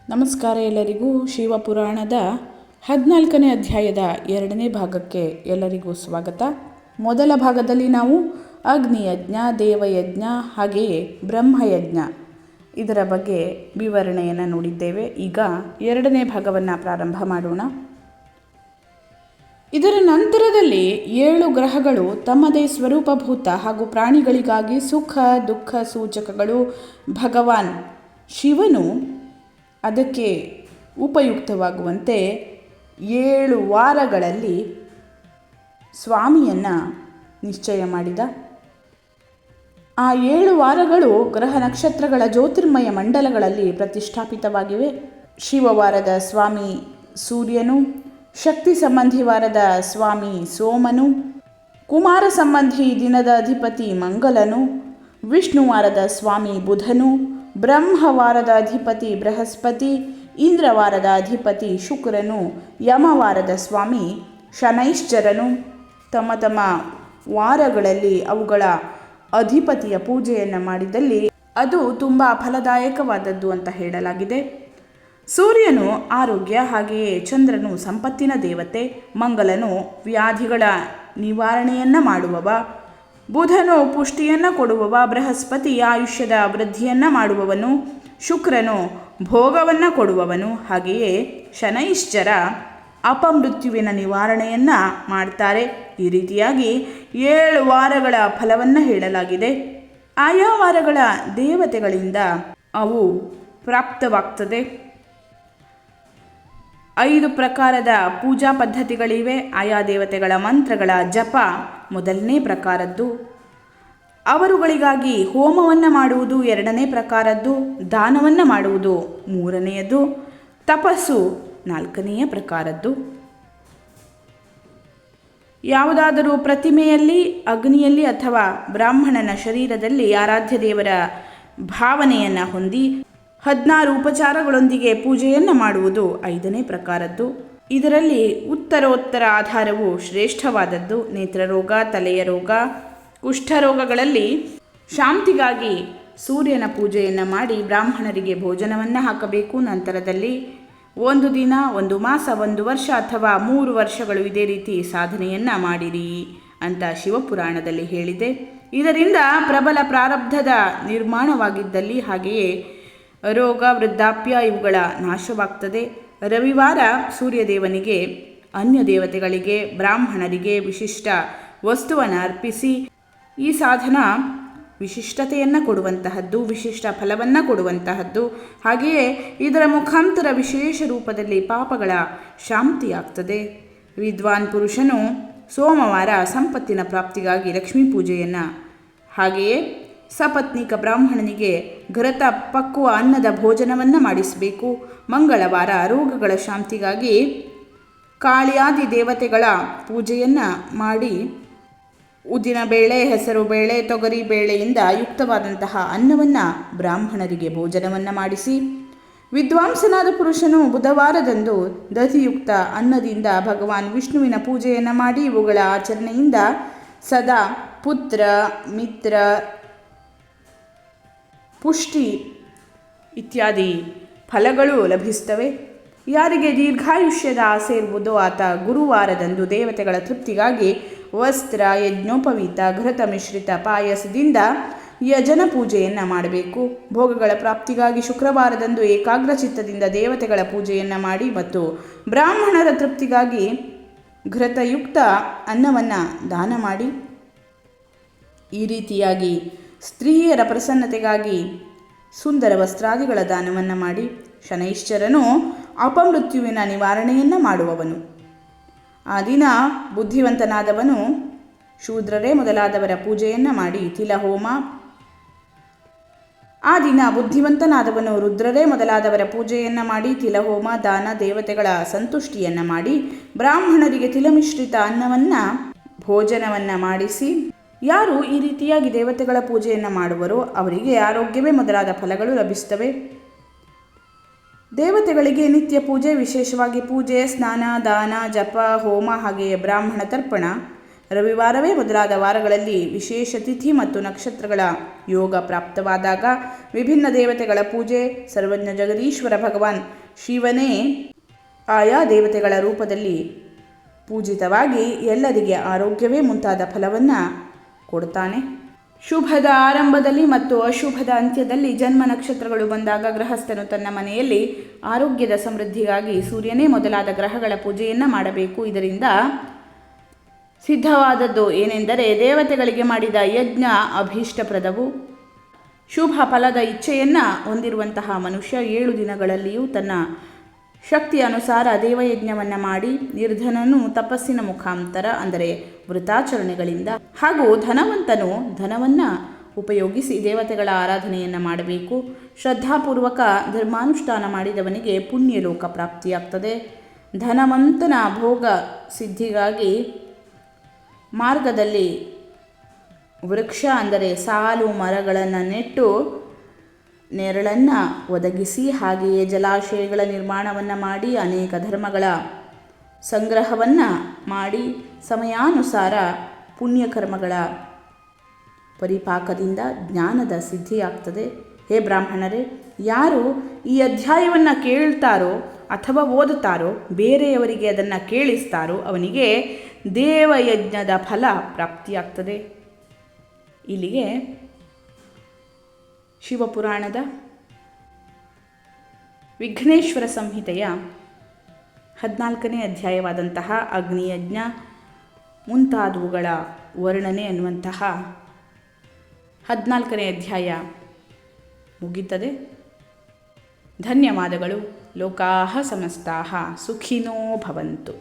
ನಮಸ್ಕಾರ ಎಲ್ಲರಿಗೂ. ಶಿವಪುರಾಣದ 14ನೇ ಅಧ್ಯಾಯದ 2ನೇ ಭಾಗಕ್ಕೆ ಎಲ್ಲರಿಗೂ ಸ್ವಾಗತ. ಮೊದಲ ಭಾಗದಲ್ಲಿ ನಾವು ಅಗ್ನಿಯಜ್ಞ, ದೇವಯಜ್ಞ ಹಾಗೆಯೇ ಬ್ರಹ್ಮಯಜ್ಞ ಇದರ ಬಗ್ಗೆ ವಿವರಣೆಯನ್ನು ನೋಡಿದ್ದೇವೆ. ಈಗ 2ನೇ ಭಾಗವನ್ನು ಪ್ರಾರಂಭ ಮಾಡೋಣ. ಇದರ ನಂತರದಲ್ಲಿ 7 ಗ್ರಹಗಳು ತಮ್ಮದೇ ಸ್ವರೂಪಭೂತ ಹಾಗೂ ಪ್ರಾಣಿಗಳಿಗಾಗಿ ಸುಖ ದುಃಖ ಸೂಚಕಗಳು. ಭಗವಾನ್ ಶಿವನು ಅದಕ್ಕೆ ಉಪಯುಕ್ತವಾಗುವಂತೆ 7 ವಾರಗಳಲ್ಲಿ ಸ್ವಾಮಿಯನ್ನು ನಿಶ್ಚಯ ಮಾಡಿದ. ಆ 7 ವಾರಗಳು ಗ್ರಹ ನಕ್ಷತ್ರಗಳ ಜ್ಯೋತಿರ್ಮಯ ಮಂಡಲಗಳಲ್ಲಿ ಪ್ರತಿಷ್ಠಾಪಿತವಾಗಿವೆ. ಶಿವವಾರದ ಸ್ವಾಮಿ ಸೂರ್ಯನು, ಶಕ್ತಿ ಸಂಬಂಧಿ ವಾರದ ಸ್ವಾಮಿ ಸೋಮನು, ಕುಮಾರ ಸಂಬಂಧಿ ದಿನದ ಅಧಿಪತಿ ಮಂಗಲನು, ವಿಷ್ಣುವಾರದ ಸ್ವಾಮಿ ಬುಧನು, ಬ್ರಹ್ಮವಾರದ ಅಧಿಪತಿ ಬೃಹಸ್ಪತಿ, ಇಂದ್ರವಾರದ ಅಧಿಪತಿ ಶುಕ್ರನು, ಯಮವಾರದ ಸ್ವಾಮಿ ಶನೈಶ್ಚರನು. ತಮ್ಮ ತಮ್ಮ ವಾರಗಳಲ್ಲಿ ಅವುಗಳ ಅಧಿಪತಿಯ ಪೂಜೆಯನ್ನು ಮಾಡಿದಲ್ಲಿ ಅದು ತುಂಬ ಫಲದಾಯಕವಾದದ್ದು ಅಂತ ಹೇಳಲಾಗಿದೆ. ಸೂರ್ಯನು ಆರೋಗ್ಯ, ಹಾಗೆಯೇ ಚಂದ್ರನು ಸಂಪತ್ತಿನ ದೇವತೆ, ಮಂಗಲನು ವ್ಯಾಧಿಗಳ ನಿವಾರಣೆಯನ್ನು ಮಾಡುವವ, ಬುಧನು ಪುಷ್ಟಿಯನ್ನು ಕೊಡುವವ, ಬೃಹಸ್ಪತಿ ಆಯುಷ್ಯದ ವೃದ್ಧಿಯನ್ನು ಮಾಡುವವನು, ಶುಕ್ರನು ಭೋಗವನ್ನು ಕೊಡುವವನು, ಹಾಗೆಯೇ ಶನೈಶ್ಚರ ಅಪಮೃತ್ಯುವಿನ ನಿವಾರಣೆಯನ್ನು ಮಾಡ್ತಾರೆ. ಈ ರೀತಿಯಾಗಿ 7 ವಾರಗಳ ಫಲವನ್ನು ಹೇಳಲಾಗಿದೆ. ಆಯಾ ವಾರಗಳ ದೇವತೆಗಳಿಂದ ಅವು ಪ್ರಾಪ್ತವಾಗ್ತದೆ. 5 ಪ್ರಕಾರದ ಪೂಜಾ ಪದ್ಧತಿಗಳಿವೆ. ಆಯಾ ದೇವತೆಗಳ ಮಂತ್ರಗಳ ಜಪ ಮೊದಲನೇ ಪ್ರಕಾರದ್ದು, ಅವರುಗಳಿಗಾಗಿ ಹೋಮವನ್ನು ಮಾಡುವುದು 2ನೇ ಪ್ರಕಾರದ್ದು, ದಾನವನ್ನು ಮಾಡುವುದು 3ನೆಯದು, ತಪಸ್ಸು 4ನೆಯ ಪ್ರಕಾರದ್ದು. ಯಾವುದಾದರೂ ಪ್ರತಿಮೆಯಲ್ಲಿ, ಅಗ್ನಿಯಲ್ಲಿ ಅಥವಾ ಬ್ರಾಹ್ಮಣನ ಶರೀರದಲ್ಲಿ ಆರಾಧ್ಯ ದೇವರ ಭಾವನೆಯನ್ನು ಹೊಂದಿ 16 ಉಪಚಾರಗಳೊಂದಿಗೆ ಪೂಜೆಯನ್ನು ಮಾಡುವುದು 5ನೇ ಪ್ರಕಾರದ್ದು. ಇದರಲ್ಲಿ ಉತ್ತರೋತ್ತರ ಆಧಾರವು ಶ್ರೇಷ್ಠವಾದದ್ದು. ನೇತ್ರರೋಗ, ತಲೆಯ ರೋಗ, ಕುಷ್ಠರೋಗಗಳಲ್ಲಿ ಶಾಂತಿಗಾಗಿ ಸೂರ್ಯನ ಪೂಜೆಯನ್ನು ಮಾಡಿ ಬ್ರಾಹ್ಮಣರಿಗೆ ಭೋಜನವನ್ನು ಹಾಕಬೇಕು. ನಂತರದಲ್ಲಿ 1 ದಿನ, 1 ಮಾಸ, 1 ವರ್ಷ ಅಥವಾ 3 ವರ್ಷಗಳು ಇದೇ ರೀತಿ ಸಾಧನೆಯನ್ನು ಮಾಡಿರಿ ಅಂತ ಶಿವಪುರಾಣದಲ್ಲಿ ಹೇಳಿದೆ. ಇದರಿಂದ ಪ್ರಬಲ ಪ್ರಾರಬ್ಧದ ನಿರ್ಮಾಣವಾಗಿದ್ದಲ್ಲಿ, ಹಾಗೆಯೇ ರೋಗ, ವೃದ್ಧಾಪ್ಯ ಇವುಗಳ ನಾಶವಾಗ್ತದೆ. ರವಿವಾರ ಸೂರ್ಯದೇವನಿಗೆ, ಅನ್ಯ ದೇವತೆಗಳಿಗೆ, ಬ್ರಾಹ್ಮಣರಿಗೆ ವಿಶಿಷ್ಟ ವಸ್ತುವನ್ನು ಅರ್ಪಿಸಿ ಈ ಸಾಧನ ವಿಶಿಷ್ಟತೆಯನ್ನು ಕೊಡುವಂತಹದ್ದು, ವಿಶಿಷ್ಟ ಫಲವನ್ನು ಕೊಡುವಂತಹದ್ದು. ಹಾಗೆಯೇ ಇದರ ಮುಖಾಂತರ ವಿಶೇಷ ರೂಪದಲ್ಲಿ ಪಾಪಗಳ ಶಾಂತಿಯಾಗ್ತದೆ. ವಿದ್ವಾನ್ ಪುರುಷನು ಸೋಮವಾರ ಸಂಪತ್ತಿನ ಪ್ರಾಪ್ತಿಗಾಗಿ ಲಕ್ಷ್ಮೀ ಪೂಜೆಯನ್ನು, ಹಾಗೆಯೇ ಸಪತ್ನಿಕ ಬ್ರಾಹ್ಮಣನಿಗೆ ಘೃತ ಪಕ್ವ ಅನ್ನದ ಭೋಜನವನ್ನು ಮಾಡಿಸಬೇಕು. ಮಂಗಳವಾರ ರೋಗಗಳ ಶಾಂತಿಗಾಗಿ ಕಾಳಿಯಾದಿ ದೇವತೆಗಳ ಪೂಜೆಯನ್ನು ಮಾಡಿ ಉದ್ದಿನ ಬೇಳೆ, ಹೆಸರು ಬೇಳೆ, ತೊಗರಿ ಬೇಳೆಯಿಂದ ಯುಕ್ತವಾದಂತಹ ಅನ್ನವನ್ನು ಬ್ರಾಹ್ಮಣರಿಗೆ ಭೋಜನವನ್ನು ಮಾಡಿಸಿ, ವಿದ್ವಾಂಸನಾದ ಪುರುಷನು ಬುಧವಾರದಂದು ದಧಿಯುಕ್ತ ಅನ್ನದಿಂದ ಭಗವಾನ್ ವಿಷ್ಣುವಿನ ಪೂಜೆಯನ್ನು ಮಾಡಿ ಇವುಗಳ ಆಚರಣೆಯಿಂದ ಸದಾ ಪುತ್ರ, ಮಿತ್ರ, ಪುಷ್ಟಿ ಇತ್ಯಾದಿ ಫಲಗಳು ಲಭಿಸ್ತವೆ. ಯಾರಿಗೆ ದೀರ್ಘಾಯುಷ್ಯದ ಆಸೆ ಇರುವುದೋ ಆತ ಗುರುವಾರದಂದು ದೇವತೆಗಳ ತೃಪ್ತಿಗಾಗಿ ವಸ್ತ್ರ, ಯಜ್ಞೋಪವೀತ, ಘೃತ ಮಿಶ್ರಿತ ಪಾಯಸದಿಂದ ಯಜನ ಪೂಜೆಯನ್ನು ಮಾಡಬೇಕು. ಭೋಗಗಳ ಪ್ರಾಪ್ತಿಗಾಗಿ ಶುಕ್ರವಾರದಂದು ಏಕಾಗ್ರ ಚಿತ್ತದಿಂದ ದೇವತೆಗಳ ಪೂಜೆಯನ್ನು ಮಾಡಿ ಮತ್ತು ಬ್ರಾಹ್ಮಣರ ತೃಪ್ತಿಗಾಗಿ ಘೃತಯುಕ್ತ ಅನ್ನವನ್ನು ದಾನ ಮಾಡಿ, ಈ ರೀತಿಯಾಗಿ ಸ್ತ್ರೀಯರ ಪ್ರಸನ್ನತೆಗಾಗಿ ಸುಂದರ ವಸ್ತ್ರಾದಿಗಳ ದಾನವನ್ನು ಮಾಡಿ, ಶನೈಶ್ಚರನು ಅಪಮೃತ್ಯುವಿನ ನಿವಾರಣೆಯನ್ನು ಮಾಡುವವನು. ಆ ದಿನ ಬುದ್ಧಿವಂತನಾದವನು ಶೂದ್ರರೇ ಮೊದಲಾದವರ ಪೂಜೆಯನ್ನು ಮಾಡಿ ತಿಲಹೋಮ, ಆ ದಿನ ಬುದ್ಧಿವಂತನಾದವನು ರುದ್ರರೇ ಮೊದಲಾದವರ ಪೂಜೆಯನ್ನು ಮಾಡಿ ತಿಲಹೋಮ, ದಾನ, ದೇವತೆಗಳ ಸಂತುಷ್ಟಿಯನ್ನು ಮಾಡಿ ಬ್ರಾಹ್ಮಣರಿಗೆ ತಿಲಮಿಶ್ರಿತ ಅನ್ನವನ್ನು ಭೋಜನವನ್ನು ಮಾಡಿಸಿ, ಯಾರು ಈ ರೀತಿಯಾಗಿ ದೇವತೆಗಳ ಪೂಜೆಯನ್ನು ಮಾಡುವರೋ ಅವರಿಗೆ ಆರೋಗ್ಯವೇ ಮೊದಲಾದ ಫಲಗಳು ಲಭಿಸುತ್ತವೆ. ದೇವತೆಗಳಿಗೆ ನಿತ್ಯ ಪೂಜೆ, ವಿಶೇಷವಾಗಿ ಪೂಜೆ, ಸ್ನಾನ, ದಾನ, ಜಪ, ಹೋಮ, ಹಾಗೆಯೇ ಬ್ರಾಹ್ಮಣ ತರ್ಪಣ, ರವಿವಾರವೇ ಮೊದಲಾದ ವಾರಗಳಲ್ಲಿ ವಿಶೇಷ ತಿಥಿ ಮತ್ತು ನಕ್ಷತ್ರಗಳ ಯೋಗ ಪ್ರಾಪ್ತವಾದಾಗ ವಿಭಿನ್ನ ದೇವತೆಗಳ ಪೂಜೆ, ಸರ್ವಜ್ಞ ಜಗದೀಶ್ವರ ಭಗವಾನ್ ಶಿವನೇ ಆಯಾ ದೇವತೆಗಳ ರೂಪದಲ್ಲಿ ಪೂಜಿತವಾಗಿ ಎಲ್ಲರಿಗೆ ಆರೋಗ್ಯವೇ ಮುಂತಾದ ಫಲವನ್ನು ಕೊಡ್ತಾನೆ. ಶುಭದ ಆರಂಭದಲ್ಲಿ ಮತ್ತು ಅಶುಭದ ಅಂತ್ಯದಲ್ಲಿ ಜನ್ಮ ನಕ್ಷತ್ರಗಳು ಬಂದಾಗ ಗೃಹಸ್ಥನು ತನ್ನ ಮನೆಯಲ್ಲಿ ಆರೋಗ್ಯದ ಸಮೃದ್ಧಿಗಾಗಿ ಸೂರ್ಯನೇ ಮೊದಲಾದ ಗ್ರಹಗಳ ಪೂಜೆಯನ್ನು ಮಾಡಬೇಕು. ಇದರಿಂದ ಸಿದ್ಧವಾದದ್ದು ಏನೆಂದರೆ ದೇವತೆಗಳಿಗೆ ಮಾಡಿದ ಯಜ್ಞ ಅಭೀಷ್ಟಪ್ರದವು. ಶುಭ ಫಲದ ಇಚ್ಛೆಯನ್ನು ಹೊಂದಿರುವಂತಹ ಮನುಷ್ಯ 7 ದಿನಗಳಲ್ಲಿಯೂ ತನ್ನ ಶಕ್ತಿಯ ಅನುಸಾರ ದೇವಯಜ್ಞವನ್ನು ಮಾಡಿ ನಿರ್ಧನನು ತಪಸ್ಸಿನ ಮುಖಾಂತರ ಅಂದರೆ ವೃತಾಚರಣೆಗಳಿಂದ ಹಾಗೂ ಧನವಂತನು ಧನವನ್ನು ಉಪಯೋಗಿಸಿ ದೇವತೆಗಳ ಆರಾಧನೆಯನ್ನು ಮಾಡಬೇಕು. ಶ್ರದ್ಧಾಪೂರ್ವಕ ಧರ್ಮಾನುಷ್ಠಾನ ಮಾಡಿದವನಿಗೆ ಪುಣ್ಯಲೋಕ ಪ್ರಾಪ್ತಿಯಾಗ್ತದೆ. ಧನವಂತನ ಭೋಗ ಸಿದ್ಧಿಗಾಗಿ ಮಾರ್ಗದಲ್ಲಿ ವೃಕ್ಷ ಅಂದರೆ ಸಾಲು ಮರಗಳನ್ನು ನೆಟ್ಟು ನೆರಳನ್ನು ಒದಗಿಸಿ ಹಾಗೆಯೇ ಜಲಾಶಯಗಳ ನಿರ್ಮಾಣವನ್ನು ಮಾಡಿ ಅನೇಕ ಧರ್ಮಗಳ ಸಂಗ್ರಹವನ್ನು ಮಾಡಿ ಸಮಯಾನುಸಾರ ಪುಣ್ಯಕರ್ಮಗಳ ಪರಿಪಾಕದಿಂದ ಜ್ಞಾನದ ಸಿದ್ಧಿಯಾಗ್ತದೆ. ಹೇ ಬ್ರಾಹ್ಮಣರೇ, ಯಾರು ಈ ಅಧ್ಯಾಯವನ್ನು ಕೇಳ್ತಾರೋ ಅಥವಾ ಓದುತ್ತಾರೋ ಬೇರೆಯವರಿಗೆ ಅದನ್ನು ಕೇಳಿಸ್ತಾರೋ ಅವನಿಗೆ ದೇವಯಜ್ಞದ ಫಲ ಪ್ರಾಪ್ತಿಯಾಗ್ತದೆ. ಇಲ್ಲಿಗೆ ಶಿವಪುರಾಣದ ವಿಘ್ನೇಶ್ವರ ಸಂಹಿತೆಯ 14ನೇ ಅಧ್ಯಾಯವಾದಂತಹ ಅಗ್ನಿಯಜ್ಞ ಮುಂತಾದವುಗಳ ವರ್ಣನೆ ಅನ್ನುವಂತಹ 14ನೇ ಅಧ್ಯಾಯ ಮುಗಿಯುತ್ತದೆ. ಧನ್ಯವಾದಗಳು. ಲೋಕಾಃ ಸಮಸ್ತಾಃ ಸುಖಿನೋ ಭವಂತು.